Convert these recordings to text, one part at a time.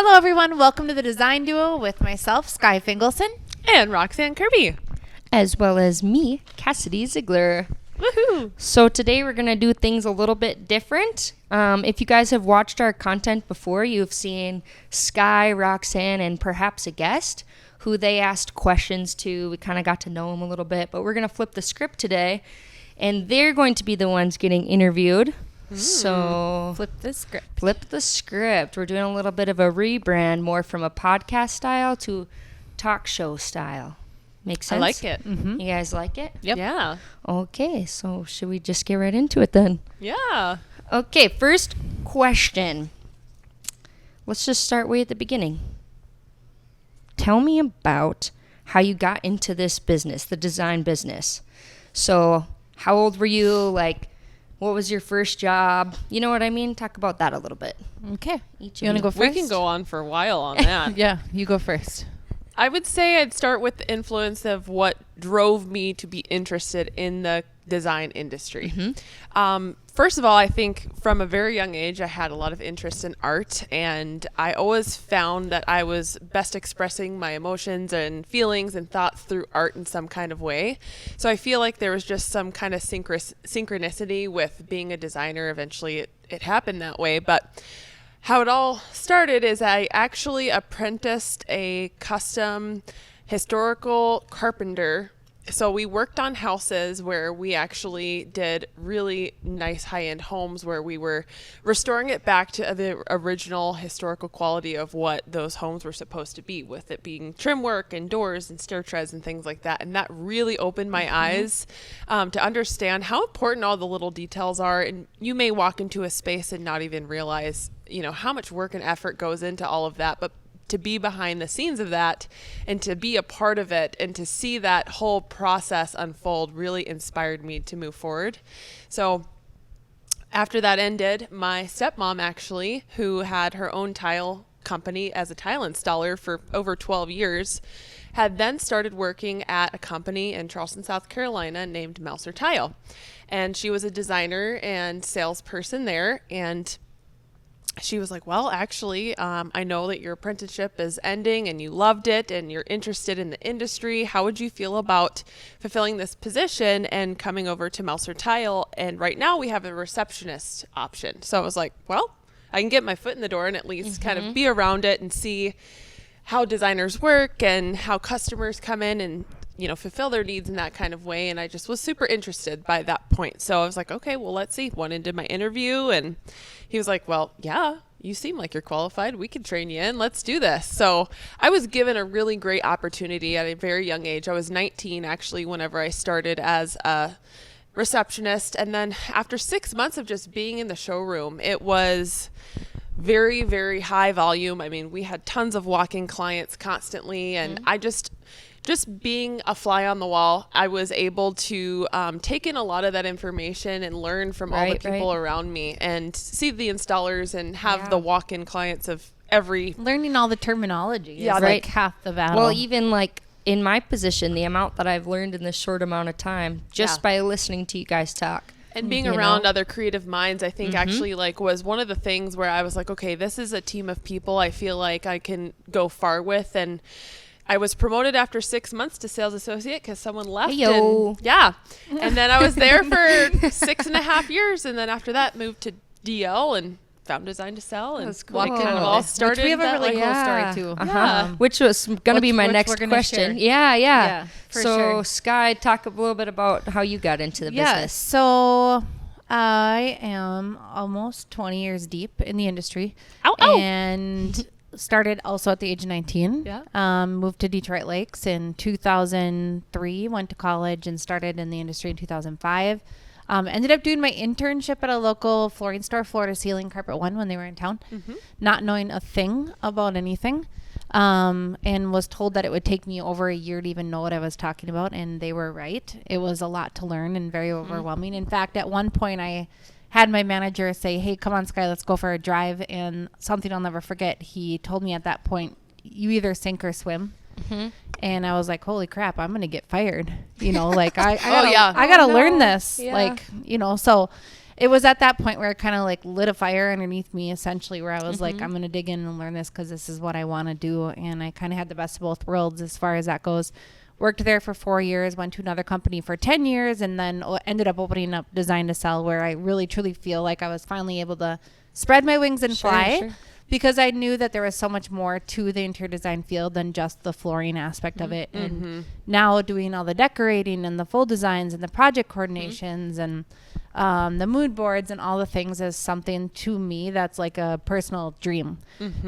Hello, everyone. Welcome to the Design Duo with myself, Skye Fingelson. And Roxanne Kirby. As well as me, Cassidy Ziegler. Woohoo! So today we're going to do things a little bit different. If you guys have watched our content before, you've seen Skye, Roxanne, and perhaps a guest who they asked questions to. We kind of got to know them a little bit, but we're going to flip the script today, and they're going to be the ones getting interviewed. So Flip the script. flip the script. We're doing a little bit of a rebrand, more from a podcast style to talk show style. Make sense? I like it. Mm-hmm. You guys like it? Yep. Yeah. Okay, so should we just get right into it then? Yeah. Okay, first question. Let's just start way at the beginning. Tell me about how you got into this business, the design business. So, how old were you? Like, what was your first job? You know what I mean? Talk about that a little bit. Okay. Each You want to of go We first? can go on for a while on that. Yeah, you go first. I would say I'd start with the influence of what drove me to be interested in the design industry. First of all, I think from a very young age, I had a lot of interest in art, and I always found that I was best expressing my emotions and feelings and thoughts through art in some kind of way. So I feel like there was just some kind of synchronicity with being a designer. Eventually, it happened that way, but how it all started is I actually apprenticed a custom historical carpenter. So we worked on houses where we actually did really nice high-end homes where we were restoring it back to the original historical quality of what those homes were supposed to be, with it being trim work and doors and stair treads and things like that. And that really opened my eyes to understand how important all the little details are. And you may walk into a space and not even realize, how much work and effort goes into all of that. But to be behind the scenes of that and to be a part of it and to see that whole process unfold really inspired me to move forward. So after that ended, my stepmom actually, who had her own tile company as a tile installer for over 12 years, had then started working at a company in Charleston, South Carolina named Mouser Tile. And she was a designer and salesperson there, and she was like, well, actually, I know that your apprenticeship is ending and you loved it and you're interested in the industry. How would you feel about fulfilling this position and coming over to Mouser Tile? And right now we have a receptionist option. So I was like, well, I can get my foot in the door and at least kind of be around it and see how designers work and how customers come in and fulfill their needs in that kind of way. And I just was super interested by that point. So I was like, okay, well, let's see. Went into my interview and he was like, well, yeah, you seem like you're qualified. We can train you in. Let's do this. So I was given a really great opportunity at a very young age. I was 19 actually whenever I started as a receptionist. And then after 6 months of just being in the showroom, it was very, very high volume. I mean, we had tons of walk-in clients constantly. And I just being a fly on the wall, I was able to take in a lot of that information and learn from all the people around me and see the installers and have the walk-in clients of every... Learning all the terminology is right. like half the battle. Well, even like in my position, the amount that I've learned in this short amount of time just by listening to you guys talk. And being around other creative minds, I think actually was one of the things where I was like, okay, this is a team of people I feel like I can go far with. And I was promoted after 6 months to sales associate because someone left. Hey-yo. And then I was there for 6.5 years. And then after that moved to DL and found Design to Sell. And That's cool. it kind of all started. Which we have a really cool Yeah. story too. Which was going to be my which next we're gonna question. share. Yeah. for So, sure. Skye, talk a little bit about how you got into the business. So I am almost 20 years deep in the industry. Ow, ow. And started also at the age of 19. Yeah. Moved to Detroit Lakes in 2003, went to college and started in the industry in 2005. Ended up doing my internship at a local flooring store, Florida Ceiling Carpet One, when they were in town, not knowing a thing about anything. And was told that it would take me over a year to even know what I was talking about. And they were right. It was a lot to learn and very overwhelming. In fact, at one point I had my manager say, hey, come on, Skye, let's go for a drive. And something I'll never forget, he told me at that point, you either sink or swim. And I was like, holy crap, I'm going to get fired. I gotta learn this. Yeah. So it was at that point where it kind of like lit a fire underneath me, essentially, where I was like, I'm going to dig in and learn this because this is what I want to do. And I kind of had the best of both worlds as far as that goes. Worked there for 4 years, went to another company for 10 years, and then ended up opening up Design to Sell, where I really truly feel like I was finally able to spread my wings and fly. Because I knew that there was so much more to the interior design field than just the flooring aspect of it. And now doing all the decorating and the full designs and the project coordinations and the mood boards and all the things is something to me that's like a personal dream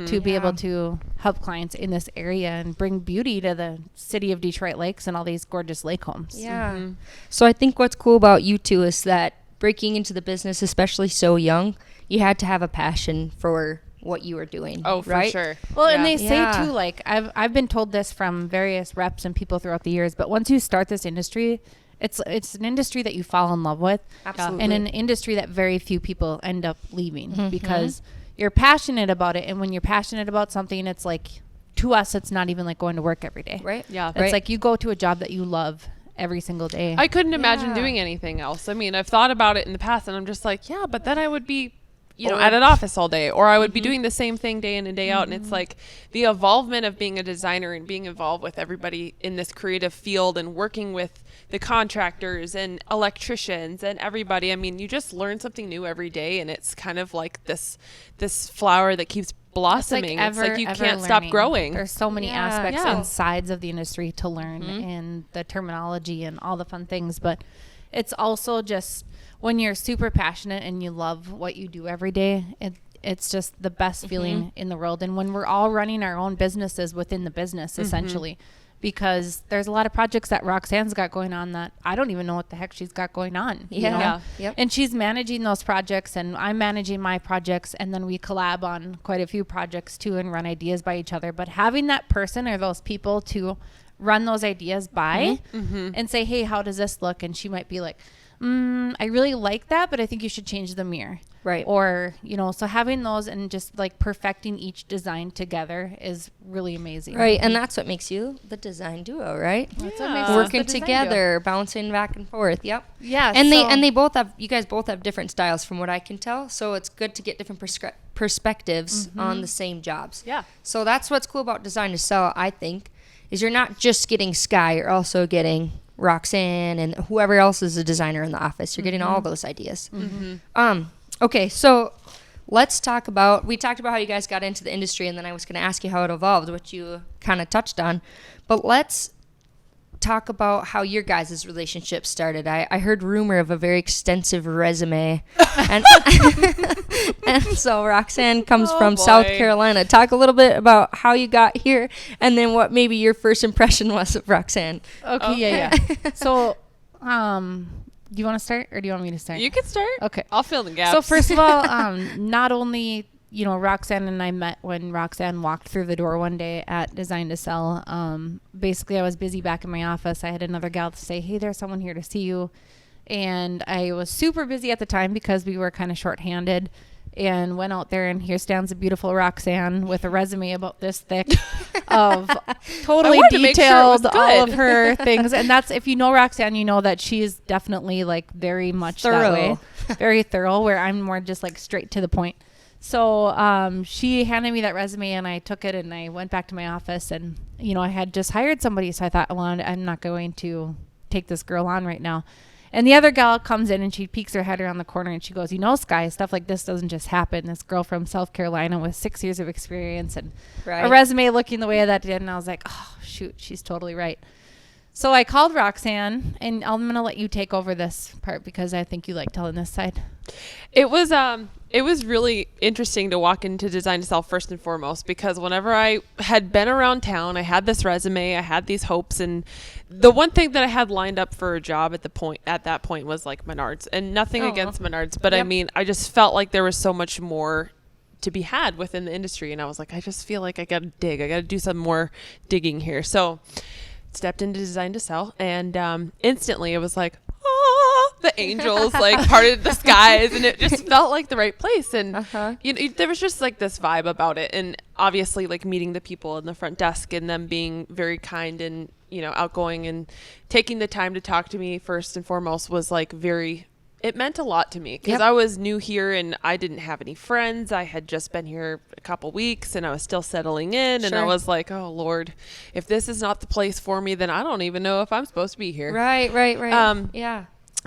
to be able to help clients in this area and bring beauty to the city of Detroit Lakes and all these gorgeous lake homes. Yeah. So I think what's cool about you two is that breaking into the business, especially so young, you had to have a passion for what you were doing. Oh, for right? sure. Well, and they say too, like I've been told this from various reps and people throughout the years, but once you start this industry, it's an industry that you fall in love with. Absolutely. And an industry that very few people end up leaving because you're passionate about it. And when you're passionate about something, it's like, to us, it's not even like going to work every day. Right. Yeah. It's like you go to a job that you love every single day. I couldn't imagine doing anything else. I mean, I've thought about it in the past and I'm just like, yeah, but then I would be, you know, at an office all day, or I would be doing the same thing day in and day out. And it's like the involvement of being a designer and being involved with everybody in this creative field and working with the contractors and electricians and everybody. I mean, you just learn something new every day, and it's kind of like this flower that keeps blossoming. It's like you can't stop growing. There's so many aspects and sides of the industry to learn and the terminology and all the fun things, but it's also just when you're super passionate and you love what you do every day, it's just the best feeling in the world. And when we're all running our own businesses within the business, essentially, because there's a lot of projects that Roxanne's got going on that I don't even know what the heck she's got going on. You know? Yep. And she's managing those projects and I'm managing my projects, and then we collab on quite a few projects too and run ideas by each other. But having that person or those people to run those ideas by and say, hey, how does this look? And she might be like, I really like that, but I think you should change the mirror. Right. Or, you know, so having those and just like perfecting each design together is really amazing. Right. And that's what makes you the design duo, right? That's what makes us Working the design together, bouncing back and forth. Yep. Yeah. And they both have, you guys both have different styles from what I can tell. So it's good to get different perspectives on the same jobs. Yeah. So that's what's cool about Design to Sell, I think, is you're not just getting Skye, you're also getting Roxanne and whoever else is a designer in the office. You're getting all those ideas. Okay, so let's talk about, we talked about how you guys got into the industry, and then I was going to ask you how it evolved, which you kind of touched on. But let's talk about how your guys' relationship started. I heard rumor of a very extensive resume. and, and so Roxanne comes from South Carolina. Talk a little bit about how you got here and then what maybe your first impression was of Roxanne. Okay. Yeah. So, do you want to start or do you want me to start? You can start. Okay. I'll fill the gaps. So first of all, not only, you know, Roxanne and I met when Roxanne walked through the door one day at Design to Sell. Basically, I was busy back in my office. I had another gal to say, hey, there's someone here to see you. And I was super busy at the time because we were kind of shorthanded, and went out there, and here stands a beautiful Roxanne with a resume about this thick of totally detailed all of her things. And that's, if you know Roxanne, you know that she is definitely like very much that way, very thorough, where I'm more just like straight to the point. So she handed me that resume, and I took it and I went back to my office, and, you know, I had just hired somebody. So I thought, well, I'm not going to take this girl on right now. And the other gal comes in and she peeks her head around the corner and she goes, you know, Skye, stuff like this doesn't just happen. This girl from South Carolina with 6 years of experience and a resume looking the way that did. And I was like, oh, shoot, she's totally right. So I called Roxanne, and I'm going to let you take over this part because I think you like telling this side. It was really interesting to walk into Design to Sell first and foremost, because whenever I had been around town, I had this resume, I had these hopes, and the one thing that I had lined up for a job at that point was like Menards, and nothing against Menards, but I mean, I just felt like there was so much more to be had within the industry, and I was like, I just feel like I got to do some more digging here. So stepped into Design to Sell, and instantly it was like, the angels like parted the skies, and it just felt like the right place. And you know, there was just like this vibe about it, and obviously like meeting the people in the front desk and them being very kind and, you know, outgoing and taking the time to talk to me first and foremost was like very it meant a lot to me because Yep. I was new here and I didn't have any friends. I had just been here a couple weeks and I was still settling in. And I Sure. was like, oh, Lord, if this is not the place for me, then I don't even know if I'm supposed to be here. Right. Yeah.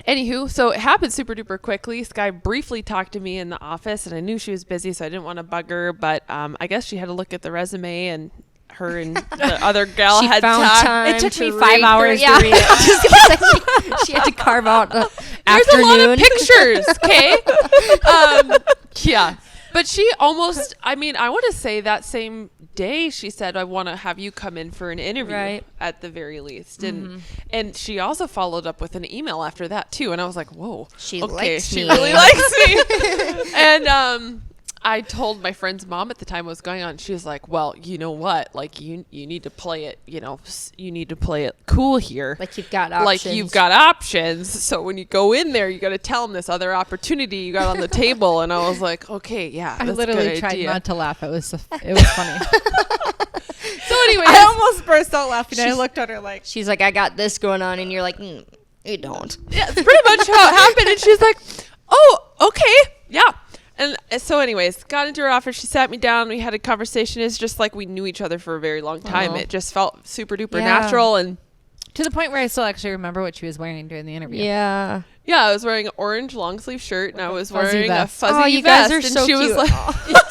Anywho, so it happened super duper quickly. Skye briefly talked to me in the office, and I knew she was busy, so I didn't want to bug her. But I guess she had to look at the resume, and her and the other gal She had found talked. time. It took to me read 5 hours through- to read it. Just gonna say, she had to carve out the There's afternoon. a lot of pictures, okay? Yeah. But she almost, I mean, I want to say that same day she said, I want to have you come in for an interview Right. at the very least. And she also followed up with an email after that too. And I was like, whoa, She okay, likes she me. really likes me. And I told my friend's mom at the time what was going on. She was like, well, you know what? Like you need to play it, you need to play it cool here. Like you've got options. Like you've got options. So when you go in there, you got to tell them this other opportunity you got on the table. And I was like, okay, yeah, I that's literally a good tried idea. not to laugh. It was funny. So anyway, I almost burst out laughing. I looked at her like, She's like, I got this going on, and you're like, you don't. yeah, it's pretty much how it happened. And she's like, oh, okay, yeah. And so anyways, got into her office. She sat me down. We had a conversation. It's just like we knew each other for a very long time. Oh. It just felt super duper Yeah. natural. And to the point where I still actually remember what she was wearing during the interview. Yeah. yeah, I was wearing an orange long sleeve shirt and I was fuzzy wearing vest. a fuzzy Oh, you vest. guys are and so she was cute. like,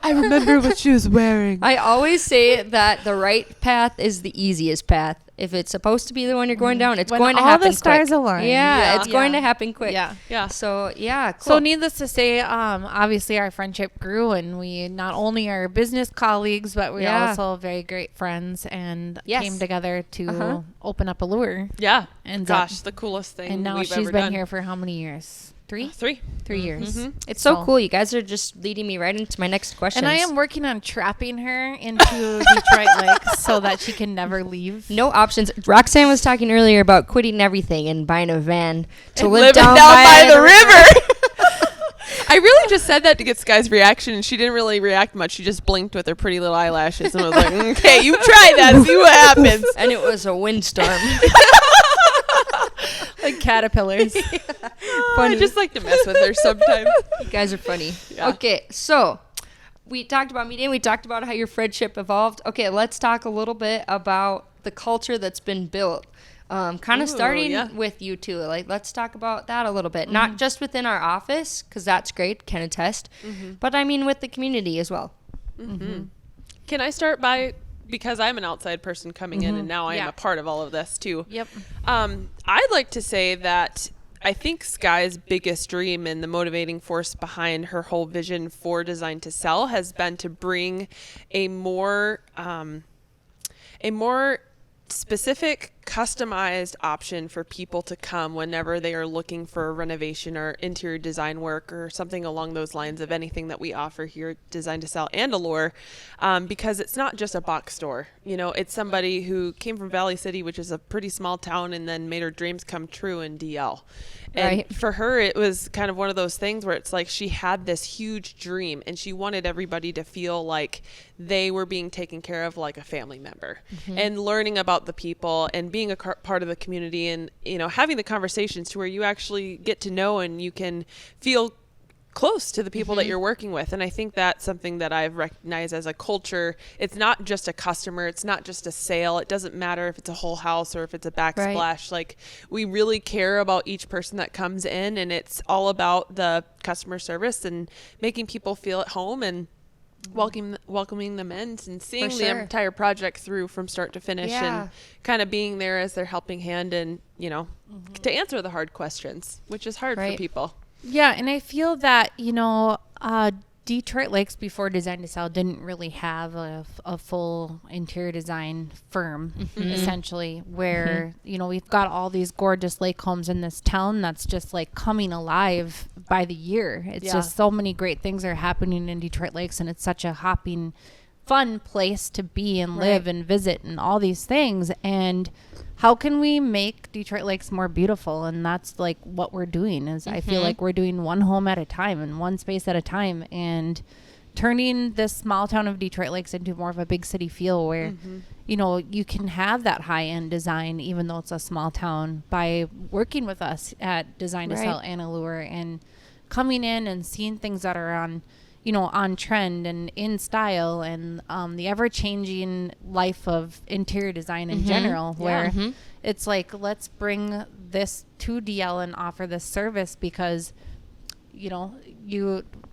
I remember what she was wearing. I always say that the right path is the easiest path. If it's supposed to be the one you're going down, it's When going to all happen the stars quick. align. Yeah, Yeah. it's going Yeah. to happen quick. Yeah. Yeah. So, yeah, cool. So needless to say, obviously our friendship grew and we not only are business colleagues, but we're Yeah. also very great friends and Yes. came together to Uh-huh. open up a lure. Yeah. And Gosh, the coolest thing and now we've she's ever been done. here for how many years? 3? 3. 3 years. Mhm. it's so cool. You guys are just leading me right into my next question. And I am working on trapping her into Detroit Lakes so that she can never leave. No options. Roxanne was talking earlier about quitting everything and buying a van to And live living down, by the river. I really just said that to get Skye's reaction, and she didn't really react much. She just blinked with her pretty little eyelashes and was like, okay, you try that, see what happens. And it was a windstorm. Like caterpillars. I just like to mess with her sometimes. You guys are funny. Yeah. Okay, so we talked about meeting. We talked about how your friendship evolved. Okay, let's talk a little bit about the culture that's been built. Kind Ooh, of starting yeah. with you two. Like, let's talk about that a little bit. Not just within our office, because that's great, can attest. But I mean with the community as well. Can I start by, because I'm an outside person coming in and now I am Yeah. a part of all of this too. Yep. I'd like to say that I think Skye's biggest dream and the motivating force behind her whole vision for Design to Sell has been to bring a more specific, customized option for people to come whenever they are looking for a renovation or interior design work or something along those lines of anything that we offer here at Design to Sell and Allure, because it's not just a box store. You know, it's somebody who came from Valley City, which is a pretty small town, and then made her dreams come true in DL. And Right. for her, it was kind of one of those things where it's like she had this huge dream and she wanted everybody to feel like they were being taken care of like a family member, and learning about the people and being a part of the community, and, you know, having the conversations to where you actually get to know and you can feel close to the people that you're working with. And I think that's something that I've recognized as a culture. It's not just a customer. It's not just a sale. It doesn't matter if it's a whole house or if it's a backsplash. Like, we really care about each person that comes in, and it's all about the customer service and making people feel at home and welcoming them in and seeing For the sure. entire project through from start to finish, Yeah. and kind of being there as their helping hand, and, you know, to answer the hard questions, which is hard for Right. people. Yeah, and I feel that, you know, Detroit Lakes before Design to Sell didn't really have a full interior design firm, essentially, where, you know, we've got all these gorgeous lake homes in this town that's just like coming alive by the year. It's Yeah. just so many great things are happening in Detroit Lakes, and it's such a hopping, fun place to be and live and visit and all these things. And how can we make Detroit Lakes more beautiful? And that's like what we're doing is I feel like we're doing one home at a time and one space at a time, and turning this small town of Detroit Lakes into more of a big city feel where, you know, you can have that high-end design even though it's a small town by working with us at Design to Sell and Allure and coming in and seeing things that are on, you know, on trend and in style and the ever-changing life of interior design in general where it's like, let's bring this to DL and offer this service because, you know,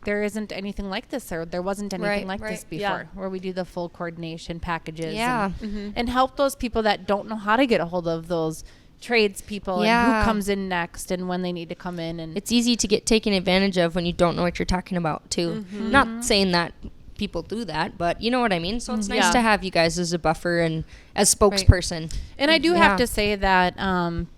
there isn't anything like this or there wasn't anything like this before where we do the full coordination packages and help those people that don't know how to get a hold of those tradespeople and who comes in next and when they need to come in. And it's easy to get taken advantage of when you don't know what you're talking about too. Not saying that people do that, but you know what I mean. So it's nice to have you guys as a buffer and as spokesperson. And I do have to say that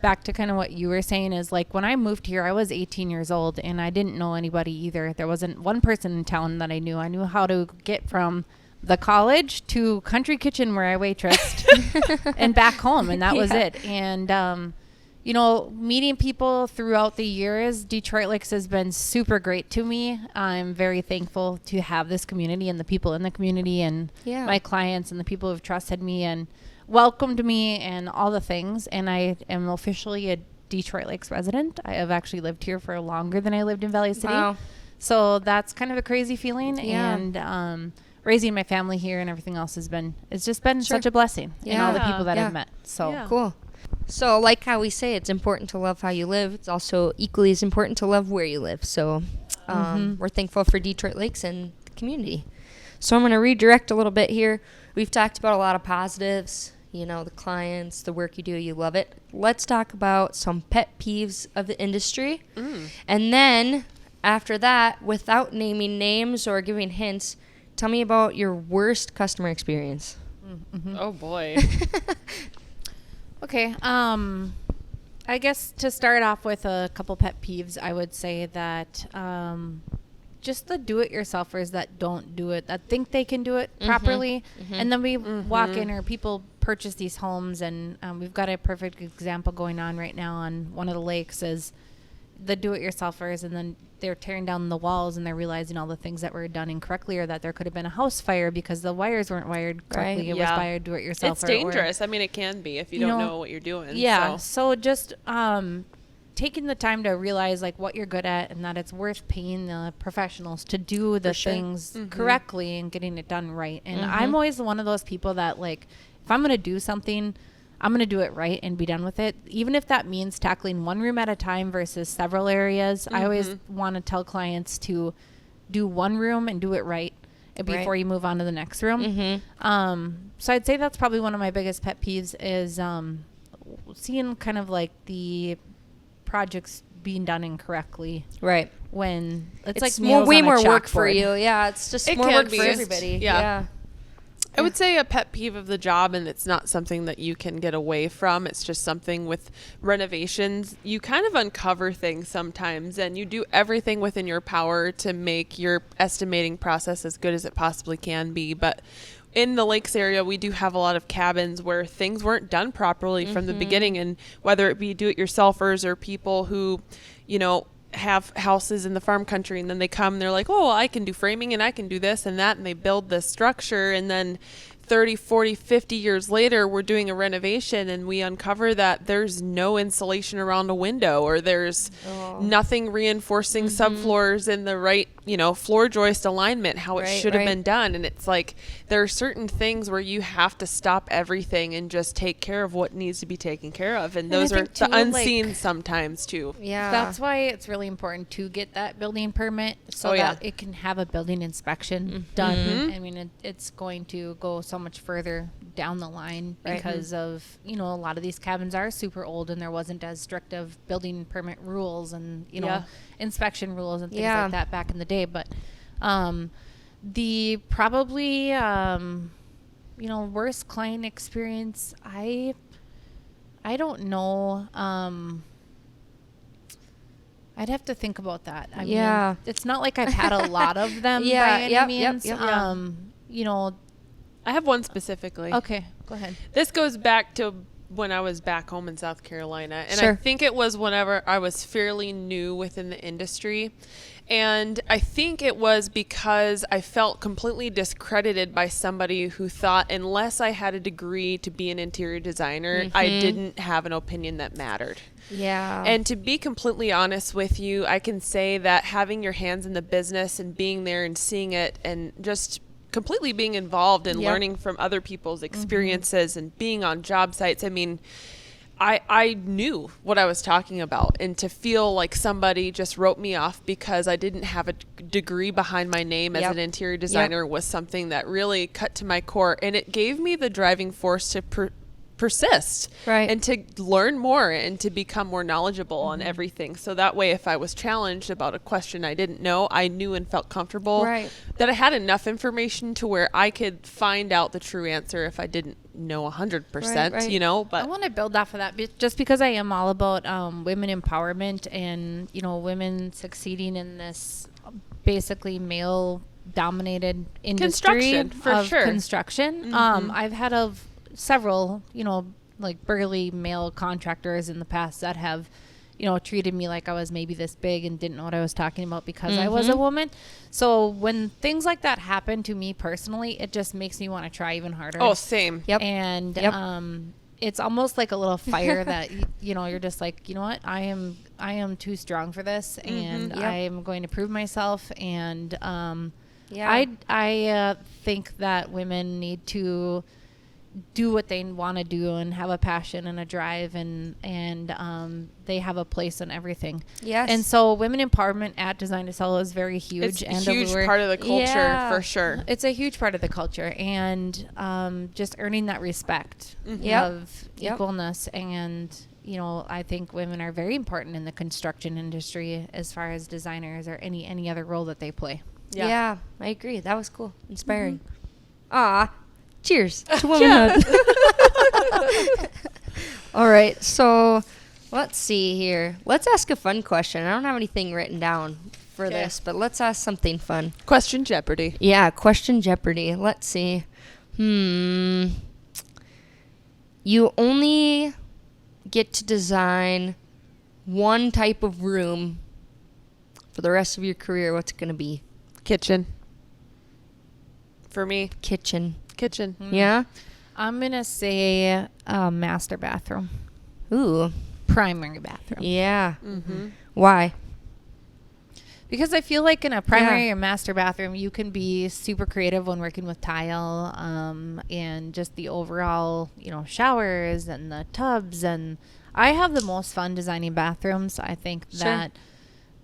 back to kind of what you were saying is like when I moved here, I was 18 years old and I didn't know anybody either. There wasn't one person in town that I knew. I knew how to get from the college to Country Kitchen where I waitressed and back home, and that was it. And you know, meeting people throughout the years, Detroit Lakes has been super great to me. I'm very thankful to have this community and the people in the community and my clients and the people who've trusted me and welcomed me and all the things. And I am officially a Detroit Lakes resident. I have actually lived here for longer than I lived in Valley City. Wow. So that's kind of a crazy feeling. And raising my family here and everything else it's just been such a blessing. And all the people that I've met. So cool. So like how we say, it's important to love how you live. It's also equally as important to love where you live. So we're thankful for Detroit Lakes and the community. So I'm going to redirect a little bit here. We've talked about a lot of positives, you know, the clients, the work you do, you love it. Let's talk about some pet peeves of the industry. And then after that, without naming names or giving hints, tell me about your worst customer experience. Oh boy. Okay. I guess to start off with a couple pet peeves, I would say that just the do-it-yourselfers that don't do it, that think they can do it properly. And then we walk in or people purchase these homes and we've got a perfect example going on right now on one of the lakes is the do-it-yourselfers, and then they're tearing down the walls and they're realizing all the things that were done incorrectly or that there could have been a house fire because the wires weren't wired correctly. It was by a do-it-yourselfer. It's dangerous. I mean, it can be if you don't know what you're doing. Yeah. So just taking the time to realize like what you're good at and that it's worth paying the professionals to do the things correctly and getting it done right. And I'm always one of those people that like, if I'm going to do something, I'm going to do it right and be done with it. Even if that means tackling one room at a time versus several areas. I always want to tell clients to do one room and do it right before you move on to the next room. So I'd say that's probably one of my biggest pet peeves is seeing kind of like the projects being done incorrectly. Right. When it's like way more work for you. Yeah. It's just more work for everybody. Yeah. I would say a pet peeve of the job, and it's not something that you can get away from. It's just something with renovations. You kind of uncover things sometimes, and you do everything within your power to make your estimating process as good as it possibly can be. But in the lakes area, we do have a lot of cabins where things weren't done properly from the beginning. And whether it be do-it-yourselfers or people who, you know, have houses in the farm country and then they come and they're like, oh, I can do framing and I can do this and that, and they build this structure, and then 30, 40, 50 years later we're doing a renovation and we uncover that there's no insulation around a window, or there's nothing reinforcing subfloors in the right, you know, floor joist alignment how it should have been done. And it's like there are certain things where you have to stop everything and just take care of what needs to be taken care of, and those are the unseen sometimes too. That's why it's really important to get that building permit so that it can have a building inspection done. I mean, it's going to go so much further down the line because of, you know, a lot of these cabins are super old and there wasn't as strict of building permit rules and, you know, inspection rules and things like that back in the day. But the probably, you know, worst client experience, I don't know. I'd have to think about that. I mean, it's not like I've had a lot of them by any means. You know, I have one specifically. Okay, go ahead. This goes back to when I was back home in South Carolina. And Sure. I think it was whenever I was fairly new within the industry. And I think it was because I felt completely discredited by somebody who thought unless I had a degree to be an interior designer, I didn't have an opinion that mattered. Yeah. And to be completely honest with you, I can say that having your hands in the business and being there and seeing it and just completely being involved and learning from other people's experiences and being on job sites, I mean, I knew what I was talking about. And to feel like somebody just wrote me off because I didn't have a degree behind my name as an interior designer was something that really cut to my core. And it gave me the driving force to persist and to learn more and to become more knowledgeable on everything. So that way, if I was challenged about a question I didn't know, I knew and felt comfortable that I had enough information to where I could find out the true answer if I didn't know 100%, you know. But I want to build off of that just because I am all about women empowerment and, you know, women succeeding in this basically male dominated industry of construction. I've had several, you know, like burly male contractors in the past that have, you know, treated me like I was maybe this big and didn't know what I was talking about because I was a woman. So when things like that happen to me personally, it just makes me want to try even harder. Oh, same. And it's almost like a little fire that you know, you're just like, you know what, I am too strong for this, and I am going to prove myself. And I think that women need to do what they want to do and have a passion and a drive, and they have a place in everything. Yes. And so women empowerment at Design to Sell is very huge. It's and a huge part of the culture for sure. It's a huge part of the culture, and just earning that respect of equalness. And, you know, I think women are very important in the construction industry as far as designers or any other role that they play. Yeah, I agree. That was cool. Inspiring. Cheers to womanhood. All right, so let's see here. Let's ask a fun question. I don't have anything written down for this, but let's ask something fun. Question Jeopardy. Yeah, question Jeopardy. Let's see. You only get to design one type of room for the rest of your career. What's it going to be? Kitchen. For me. Kitchen. Yeah? I'm going to say master bathroom. Ooh. Primary bathroom. Yeah. Why? Because I feel like in a primary or master bathroom, you can be super creative when working with tile, and just the overall, you know, showers and the tubs. And I have the most fun designing bathrooms. I think that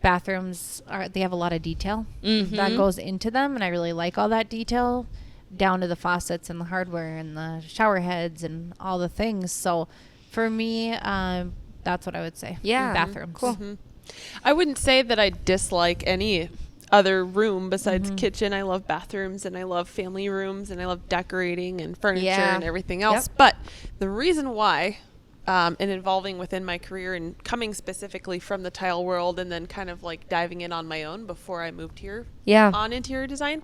bathrooms they have a lot of detail that goes into them, and I really like all that detail, down to the faucets and the hardware and the shower heads and all the things. So for me, that's what I would say. Yeah. Bathrooms. Cool. I wouldn't say that I dislike any other room besides kitchen. I love bathrooms, and I love family rooms, and I love decorating and furniture and everything else. But the reason why, and involving within my career and coming specifically from the tile world and then kind of like diving in on my own before I moved here on interior design,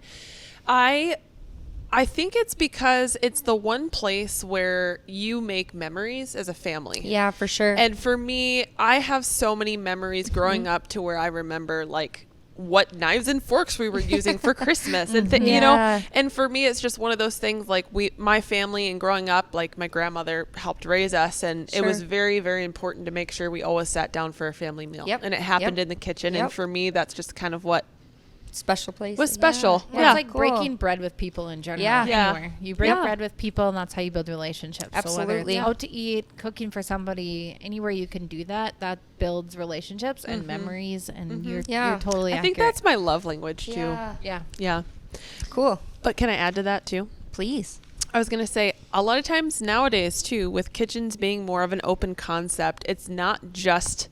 I think it's because it's the one place where you make memories as a family. Yeah, for sure. And for me, I have so many memories growing up to where I remember like what knives and forks we were using for Christmas and you know, and for me, it's just one of those things like my family and growing up, like my grandmother helped raise us, and it was very, very important to make sure we always sat down for a family meal. And it happened in the kitchen. And for me, that's just kind of what special place. Was special. Well, it's like breaking bread with people in general. Yeah. You break bread with people, and that's how you build relationships. Absolutely. So whether it's out to eat, cooking for somebody, anywhere you can do that, that builds relationships and memories, and you're totally accurate. I think that's my love language too. Yeah. Cool. But can I add to that too? Please. I was going to say, a lot of times nowadays too, with kitchens being more of an open concept, it's not just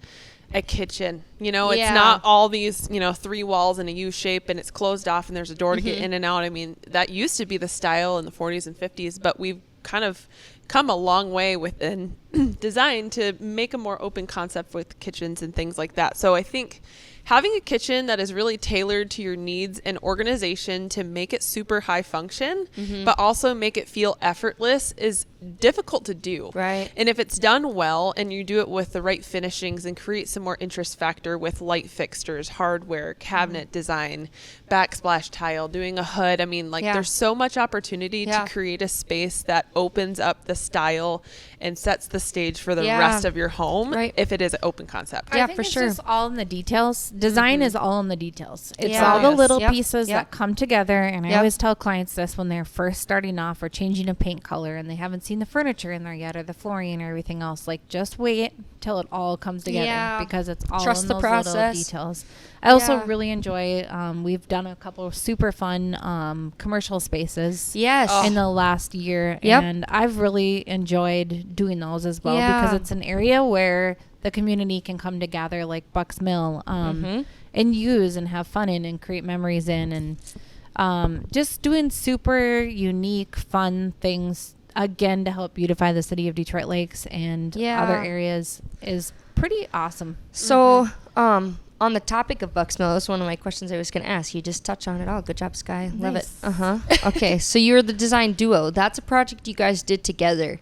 a kitchen, you know, it's not all these, you know, 3 walls in a U shape and it's closed off and there's a door to get in and out. I mean, that used to be the style in the 40s and 50s, but we've kind of come a long way within designed to make a more open concept with kitchens and things like that. So I think having a kitchen that is really tailored to your needs and organization to make it super high function, but also make it feel effortless is difficult to do. Right. And if it's done well and you do it with the right finishings and create some more interest factor with light fixtures, hardware, cabinet design, backsplash tile, doing a hood. I mean, like there's so much opportunity to create a space that opens up the style and sets the stage for the rest of your home if it is an open concept. Yeah, I think for it's sure. just all in the details. Design is all in the details. It's all the little pieces that come together. And I always tell clients this when they're first starting off or changing a paint color and they haven't seen the furniture in there yet or the flooring or everything else. Like, just wait till it all comes together because it's all Trust in the those process. little details. I also really enjoy, we've done a couple of super fun commercial spaces in the last year. And I've really enjoyed doing those as well because it's an area where the community can come together, like Bucks Mill, and use and have fun in and create memories in, and just doing super unique, fun things again to help beautify the city of Detroit Lakes and other areas is pretty awesome. So, on the topic of Bucks Mill, that's one of my questions I was going to ask. You just touched on it all. Good job, Skye. Love it. Okay, so you're the design duo. That's a project you guys did together.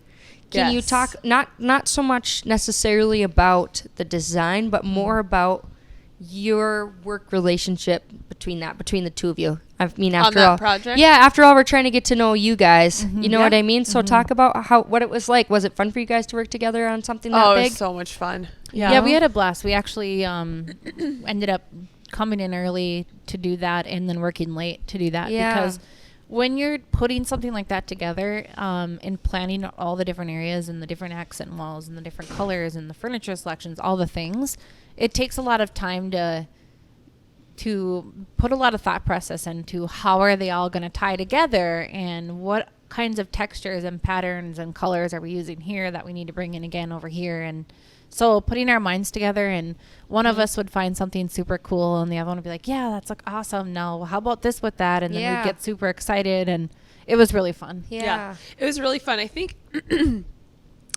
Can you talk not so much necessarily about the design, but more about your work relationship between the two of you? I mean, after all, project? Yeah, after all, we're trying to get to know you guys. You know what I mean? So talk about what it was like. Was it fun for you guys to work together on something that big? It was so much fun. Yeah, we had a blast. We actually ended up coming in early to do that and then working late to do that because when you're putting something like that together and planning all the different areas and the different accent walls and the different colors and the furniture selections, all the things, it takes a lot of time to put a lot of thought process into how are they all going to tie together and what kinds of textures and patterns and colors are we using here that we need to bring in again over here. And so putting our minds together, and one of us would find something super cool and the other one would be like, yeah, that's like awesome. Now, how about this with that? And then we'd get super excited, and it was really fun. Yeah. It was really fun. I think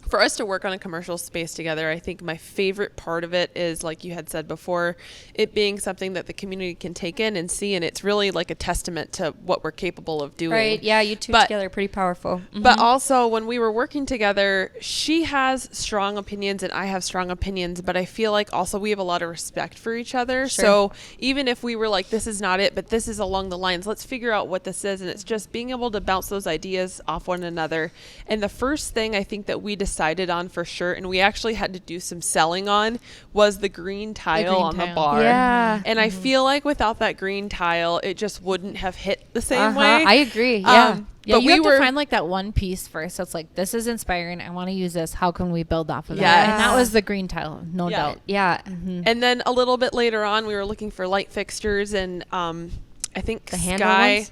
for us to work on a commercial space together, I think my favorite part of it is, like you had said before, it being something that the community can take in and see, and it's really like a testament to what we're capable of doing. Right, yeah, you two together are pretty powerful. But also, when we were working together, she has strong opinions and I have strong opinions, but I feel like also we have a lot of respect for each other. Sure. So even if we were like, this is not it, but this is along the lines, let's figure out what this is, and it's just being able to bounce those ideas off one another. And the first thing I think that we decided on for sure, and we actually had to do some selling on, was the green tile on the bar. Yeah. And I feel like without that green tile, it just wouldn't have hit the same way. I agree. Yeah. Yeah, but you have to find like that one piece first. So it's like, this is inspiring. I want to use this. How can we build off of that? And that was the green tile, no doubt. Yeah. And then a little bit later on, we were looking for light fixtures, and I think The handle ones?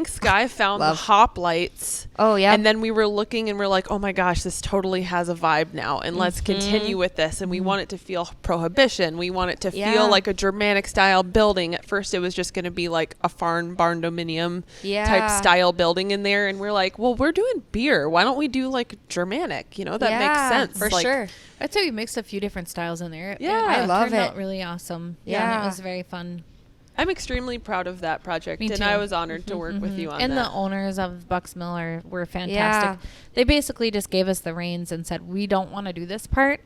Skye found the hop lights. Oh, yeah. And then we were looking and we're like, oh my gosh, this totally has a vibe now. And let's continue with this. And we want it to feel Prohibition. We want it to feel like a Germanic style building. At first, it was just going to be like a barn dominium type style building in there. And we're like, well, we're doing beer. Why don't we do like Germanic? You know, that makes sense. For sure. I'd say we mixed a few different styles in there. Yeah. I love turned it. out really awesome. Yeah. And it was very fun. I'm extremely proud of that project, Me and too. I was honored to work with you on that. And the owners of Bucks Mill were fantastic. Yeah. They basically just gave us the reins and said, we don't want to do this part.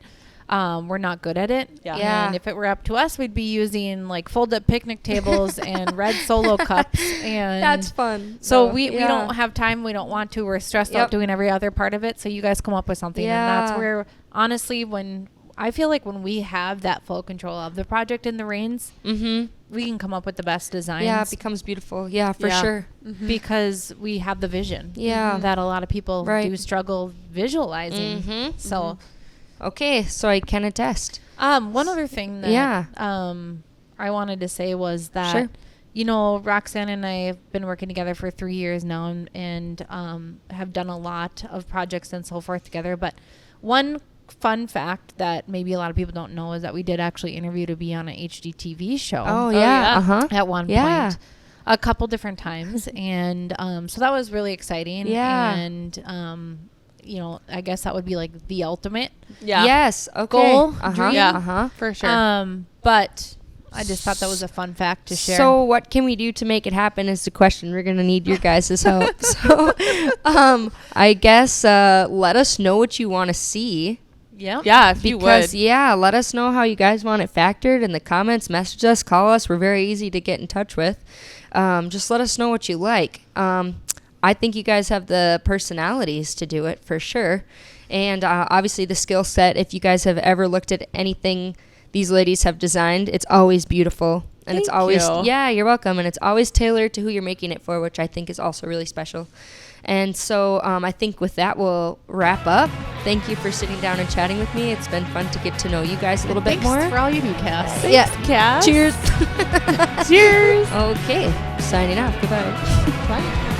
We're not good at it. Yeah. And if it were up to us, we'd be using like fold up picnic tables and red Solo cups. And That's fun. So we don't have time. We don't want to. We're stressed out doing every other part of it. So you guys come up with something. Yeah. And that's where, honestly, I feel like when we have that full control of the project in the reins, we can come up with the best designs. Yeah, it becomes beautiful. Yeah, for sure. Because we have the vision. Yeah. That a lot of people do struggle visualizing. So, okay, so I can attest. one other thing that I wanted to say was that, you know, Roxanne and I have been working together for 3 years now and have done a lot of projects and so forth together. But one fun fact that maybe a lot of people don't know is that we did actually interview to be on an HGTV show. Oh, yeah. At one point. A couple different times. And so that was really exciting. Yeah. And I guess that would be like the ultimate Yeah. Yes. Okay. goal, dream. Yeah. For sure. But I just thought that was a fun fact to share. So what can we do to make it happen is the question. We're going to need your guys' help. So I guess let us know what you want to see. Yeah, if you Because, would. let us know how you guys want it factored in the comments. Message us, call us. We're very easy to get in touch with. Just let us know what you like. I think you guys have the personalities to do it for sure. And obviously the skill set, if you guys have ever looked at anything these ladies have designed, it's always beautiful. And it's Thank always, you. yeah, you're welcome. And it's always tailored to who you're making it for, which I think is also really special. And so I think with that, we'll wrap up. Thank you for sitting down and chatting with me. It's been fun to get to know you guys a little bit Thanks more. for all you do, Cass. Yeah. Cass. Cheers. Cheers. Okay. Signing off. Goodbye. Bye.